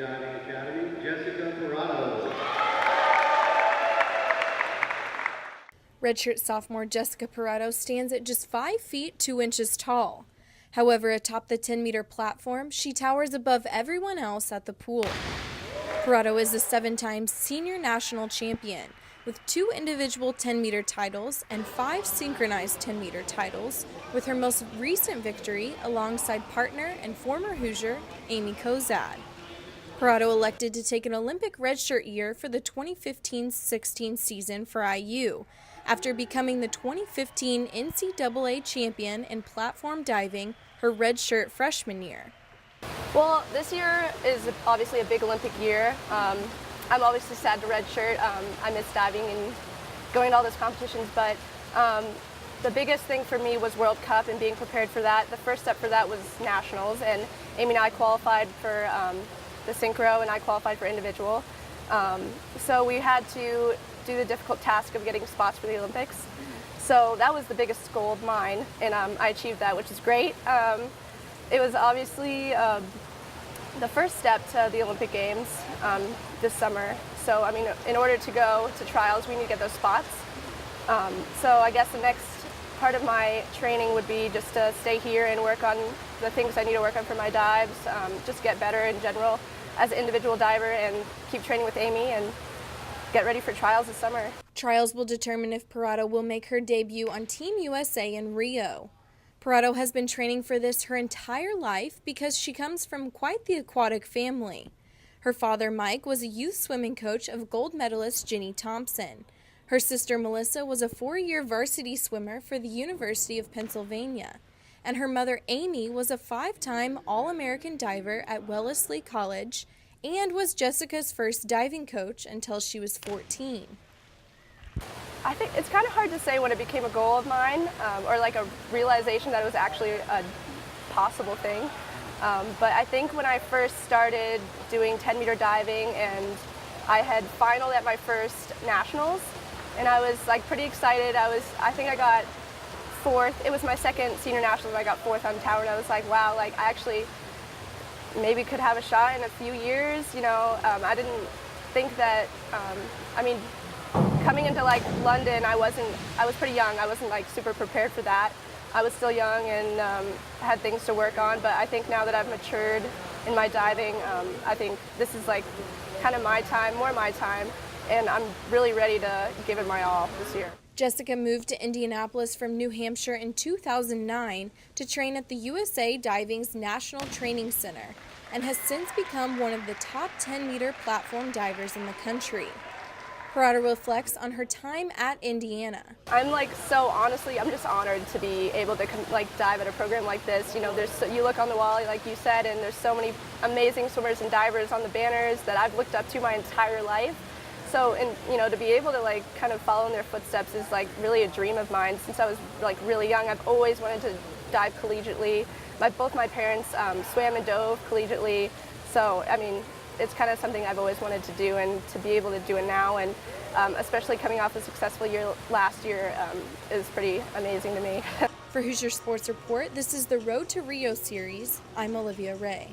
Diving Academy, Jessica Parratto. Redshirt sophomore Jessica Parratto stands at just 5 feet 2 inches tall. However, atop the 10-meter platform, she towers above everyone else at the pool. Parratto is a 7-time senior national champion, with 2 individual 10-meter titles and 5 synchronized 10-meter titles, with her most recent victory alongside partner and former Hoosier, Amy Kozad. Parratto elected to take an Olympic redshirt year for the 2015-16 season for IU, after becoming the 2015 NCAA champion in platform diving her redshirt freshman year. Well, this year is obviously a big Olympic year. I'm obviously sad to redshirt. I miss diving and going to all those competitions, but the biggest thing for me was World Cup and being prepared for that. The first step for that was nationals, and Amy and I qualified for the synchro, and I qualified for individual. So we had to do the difficult task of getting spots for the Olympics. So that was the biggest goal of mine, and I achieved that, which is great. It was obviously the first step to the Olympic Games this summer. So, I mean, in order to go to trials, we need to get those spots. So I guess the next part of my training would be just to stay here and work on the things I need to work on for my dives, just get better in general as an individual diver and keep training with Amy and get ready for trials this summer. Trials will determine if Parratto will make her debut on Team USA in Rio. Parratto has been training for this her entire life because she comes from quite the aquatic family. Her father, Mike, was a youth swimming coach of gold medalist Jenny Thompson. Her sister, Melissa, was a 4-year varsity swimmer for the University of Pennsylvania. And her mother, Amy, was a 5-time All-American diver at Wellesley College and was Jessica's first diving coach until she was 14. I think it's kind of hard to say when it became a goal of mine or like a realization that it was actually a possible thing. But I think when I first started doing 10-meter diving and I had finaled at my first nationals, and I was like pretty excited. I think I got 4th. It was my second senior nationals. I got 4th on tower, and I was like, wow, like I actually maybe could have a shot in a few years. You know, I didn't think that. I mean, coming into like London, I was pretty young. I wasn't like super prepared for that. I was still young and had things to work on. But I think now that I've matured in my diving, I think this is like kind of my time, more my time, and I'm really ready to give it my all this year. Jessica moved to Indianapolis from New Hampshire in 2009 to train at the USA Diving's National Training Center and has since become one of the top 10-meter platform divers in the country. Parratto reflects on her time at Indiana. I'm I'm just honored to be able to dive at a program like this. You know, you look on the wall, like you said, and there's so many amazing swimmers and divers on the banners that I've looked up to my entire life. So, and you know, to be able to like kind of follow in their footsteps is like really a dream of mine. Since I was like really young, I've always wanted to dive collegiately. Both my parents swam and dove collegiately. So, I mean, it's kind of something I've always wanted to do, and to be able to do it now, and especially coming off a successful year last year is pretty amazing to me. For Hoosier Sports Report, this is the Road to Rio series. I'm Olivia Ray.